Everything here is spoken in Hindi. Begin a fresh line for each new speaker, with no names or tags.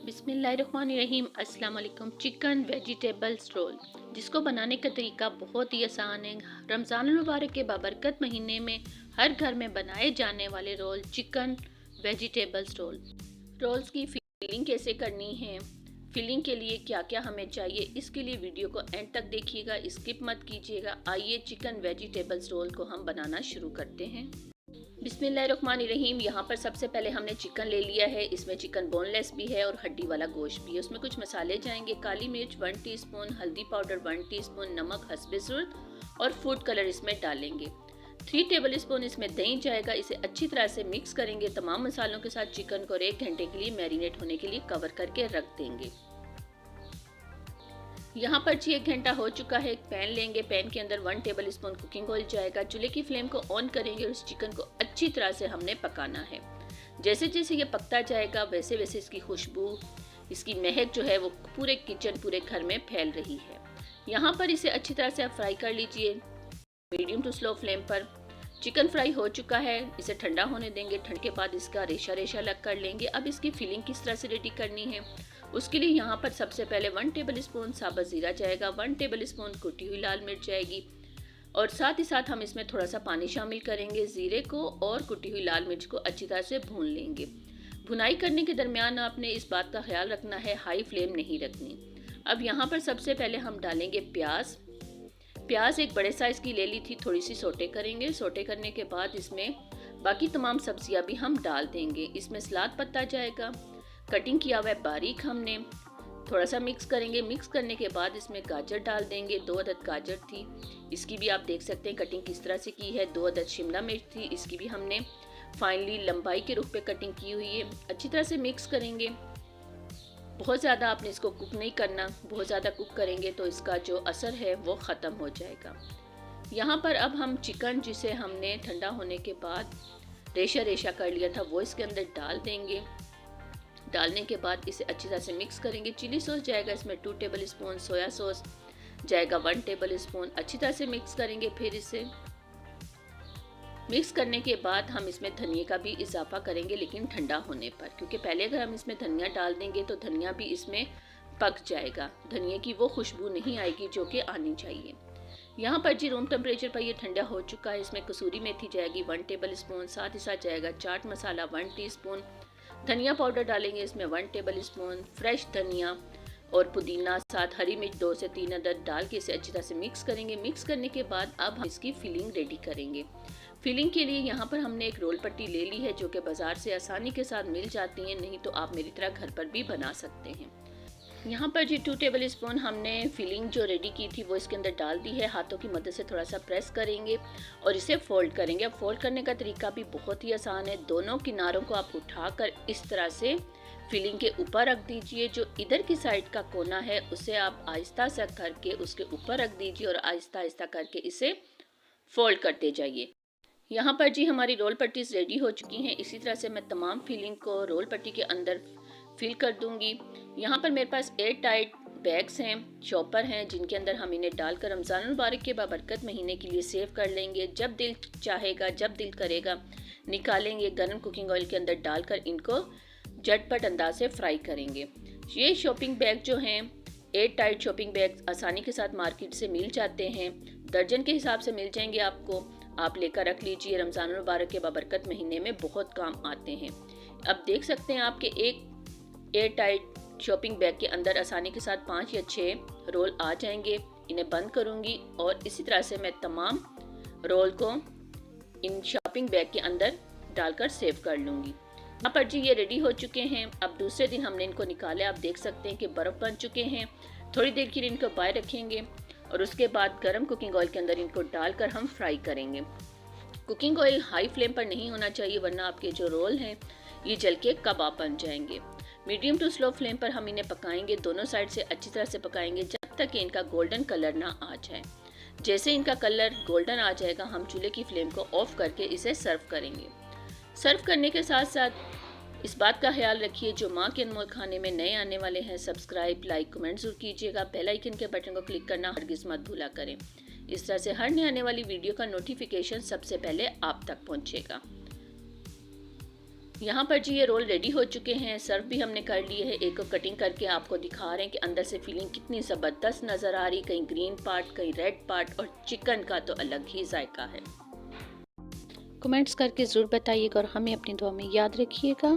बिस्मिल्लाहिर्रहमानिर्रहीम। अस्सलाम वालेकुम। चिकन वेजिटेबल्स रोल, जिसको बनाने का तरीका बहुत ही आसान है। रमज़ान मुबारक के बाबरकत महीने में हर घर में बनाए जाने वाले roll chicken vegetables roll. Rolls की फिलिंग कैसे करनी है, फिलिंग के लिए क्या क्या हमें चाहिए, इसके लिए वीडियो को एंड तक देखिएगा, स्किप मत कीजिएगा। आइए चिकन वेजिटेबल्स रोल को हम बनाना शुरू करते हैं। बिस्मिल्लाहिर्रहमानिर्रहीम। यहाँ पर सबसे पहले हमने चिकन ले लिया है। इसमें चिकन बोनलेस भी है और हड्डी वाला गोश्त भी है। उसमें कुछ मसाले जाएंगे। काली मिर्च 1 टीस्पून, हल्दी पाउडर 1 टीस्पून, नमक हस्बे ज़रूरत और फूड कलर इसमें डालेंगे। 3 टेबल स्पून इसमें दही जाएगा। इसे अच्छी तरह से मिक्स करेंगे। तमाम मसालों के साथ चिकन को 1 घंटे के लिए मैरिनेट होने के लिए कवर करके रख देंगे। यहाँ पर जी 1 घंटा हो चुका है। एक पैन लेंगे, पैन के अंदर 1 टेबल स्पून कुकिंग ऑयल जाएगा। चूल्हे की फ्लेम को ऑन करेंगे और इस चिकन को अच्छी तरह से हमने पकाना है। जैसे जैसे ये पकता जाएगा वैसे वैसे इसकी खुशबू, इसकी महक जो है वो पूरे किचन, पूरे घर में फैल रही है। यहाँ पर इसे अच्छी तरह से आप फ्राई कर लीजिए मीडियम टू स्लो फ्लेम पर। चिकन फ्राई हो चुका है, इसे ठंडा होने देंगे। ठंड के बाद इसका रेशा रेशा अलग कर लेंगे। अब इसकी फिलिंग किस तरह से रेडी करनी है, उसके लिए यहाँ पर सबसे पहले 1 टेबल स्पून साबुत ज़ीरा जाएगा, 1 टेबल स्पून कुटी हुई लाल मिर्च जाएगी और साथ ही साथ हम इसमें थोड़ा सा पानी शामिल करेंगे। ज़ीरे को और कुटी हुई लाल मिर्च को अच्छी तरह से भून लेंगे। भुनाई करने के दरमियान आपने इस बात का ख्याल रखना है, हाई फ्लेम नहीं रखनी। अब यहाँ पर सबसे पहले हम डालेंगे प्याज। प्याज एक बड़े साइज़ की ले ली थी, थोड़ी सी सोटे करेंगे। सोटे करने के बाद इसमें बाकी तमाम सब्जियां भी हम डाल देंगे। इसमें सलाद पत्ता जाएगा, कटिंग किया हुआ है बारीक। हमने थोड़ा सा मिक्स करेंगे। मिक्स करने के बाद इसमें गाजर डाल देंगे। 2 अदद गाजर थी, इसकी भी आप देख सकते हैं कटिंग किस तरह से की है। 2 अदद शिमला मिर्च थी, इसकी भी हमने फाइनली लंबाई के रुख पे कटिंग की हुई है। अच्छी तरह से मिक्स करेंगे। बहुत ज़्यादा आपने इसको कुक नहीं करना, बहुत ज़्यादा कुक करेंगे तो इसका जो असर है वो ख़त्म हो जाएगा। यहाँ पर अब हम चिकन, जिसे हमने ठंडा होने के बाद रेशा रेशा कर लिया था, वो इसके अंदर डाल देंगे। डालने के बाद इसे अच्छी तरह से मिक्स करेंगे। चिली सॉस जाएगा इसमें 2 टेबल स्पून, सोया सॉस जाएगा 1 टेबल स्पून। अच्छी तरह से मिक्स करेंगे। फिर इसे मिक्स करने के बाद हम इसमें धनिया का भी इजाफा करेंगे, लेकिन ठंडा होने पर, क्योंकि पहले अगर हम इसमें धनिया डाल देंगे तो धनिया भी इसमें पक जाएगा। धनिया की वो खुशबू नहीं आएगी जो कि आनी चाहिए। यहाँ पर जी रूम टेम्परेचर पर ये ठंडा हो चुका है। इसमें कसूरी मेथी जाएगी 1 टेबल स्पून, साथ ही साथ जाएगा चाट मसाला 1 टीस्पून। धनिया पाउडर डालेंगे इसमें 1 टेबल स्पून, फ्रेश धनिया और पुदीना, साथ हरी मिर्च 2 से 3 अदद डाल के इसे अच्छी तरह से मिक्स करेंगे। मिक्स करने के बाद अब हम इसकी फिलिंग रेडी करेंगे। फिलिंग के लिए यहाँ पर हमने एक रोल पट्टी ले ली है, जो कि बाज़ार से आसानी के साथ मिल जाती हैं, नहीं तो आप मेरी तरह घर पर भी बना सकते हैं। यहाँ पर जी 2 टेबल स्पून हमने फिलिंग जो रेडी की थी वो इसके अंदर डाल दी है। हाथों की मदद से थोड़ा सा प्रेस करेंगे और इसे फोल्ड करेंगे। अब फोल्ड करने का तरीका भी बहुत ही आसान है। दोनों किनारों को आप उठाकर इस तरह से फिलिंग के ऊपर रख दीजिए। जो इधर की साइड का कोना है उसे आप आहिस्ता सा करके उसके ऊपर रख दीजिए और आहिस्ता आहिस्ता करके इसे फोल्ड करते जाइए। यहाँ पर जी हमारी रोल पट्टीज रेडी हो चुकी हैं। इसी तरह से मैं तमाम फिलिंग को रोल पट्टी के अंदर फिल कर दूंगी। यहाँ पर मेरे पास एयर टाइट बैग्स हैं, चॉपर हैं, जिनके अंदर हम इन्हें डालकर रमज़ान मुबारक के बाबरकत महीने के लिए सेव कर लेंगे। जब दिल चाहेगा, जब दिल करेगा, निकालेंगे, गर्म कुकिंग ऑयल के अंदर डालकर इनको झटपट अंदाज से फ्राई करेंगे। ये शॉपिंग बैग जो हैं, एयर टाइट शॉपिंग बैग आसानी के साथ मार्केट से मिल जाते हैं, दर्जन के हिसाब से मिल जाएंगे आपको। आप लेकर रख लीजिए, रमज़ान मुबारक के बाबरकत महीने में बहुत काम आते हैं। अब देख सकते हैं आपके एक एयर टाइट शॉपिंग बैग के अंदर आसानी के साथ 5 या 6 रोल आ जाएंगे। इन्हें बंद करूंगी और इसी तरह से मैं तमाम रोल को इन शॉपिंग बैग के अंदर डालकर सेव कर लूँगी। यहाँ पर जी ये रेडी हो चुके हैं। अब दूसरे दिन हमने इनको निकाले। आप देख सकते हैं कि बर्फ़ बन चुके हैं। थोड़ी देर के लिए इनको बाहर रखेंगे और उसके बाद गर्म कुकिंग ऑयल के अंदर इनको डालकर हम फ्राई करेंगे। कुकिंग ऑयल हाई फ्लेम पर नहीं होना चाहिए, वरना आपके जो रोल हैं ये जल के कबाब बन जाएंगे। मीडियम टू स्लो फ्लेम पर हम इन्हें पकाएंगे। दोनों साइड से अच्छी तरह से पकाएंगे जब तक कि इनका गोल्डन कलर ना आ जाए। जैसे इनका कलर गोल्डन आ जाएगा हम चूल्हे की फ्लेम को ऑफ करके इसे सर्व करेंगे। सर्व करने के साथ साथ इस बात का ख्याल रखिए, जो माँ के अनमोल खाने में नए आने वाले हैं, सब्सक्राइब, लाइक, कमेंट जरूर कीजिएगा। बेल आइकन के बटन को क्लिक करना हरगिज़ मत भूला करें। इस तरह से हर नए आने वाली वीडियो का नोटिफिकेशन सबसे पहले आप तक पहुँचेगा। यहाँ पर जी ये रोल रेडी हो चुके हैं, सर्व भी हमने कर लिए हैं। एक को कटिंग करके आपको दिखा रहे हैं कि अंदर से फीलिंग कितनी ज़बरदस्त नज़र आ रही, कहीं ग्रीन पार्ट कहीं रेड पार्ट, और चिकन का तो अलग ही जायका है।
कमेंट्स करके ज़रूर बताइएगा और हमें अपनी दुआ में याद रखिएगा।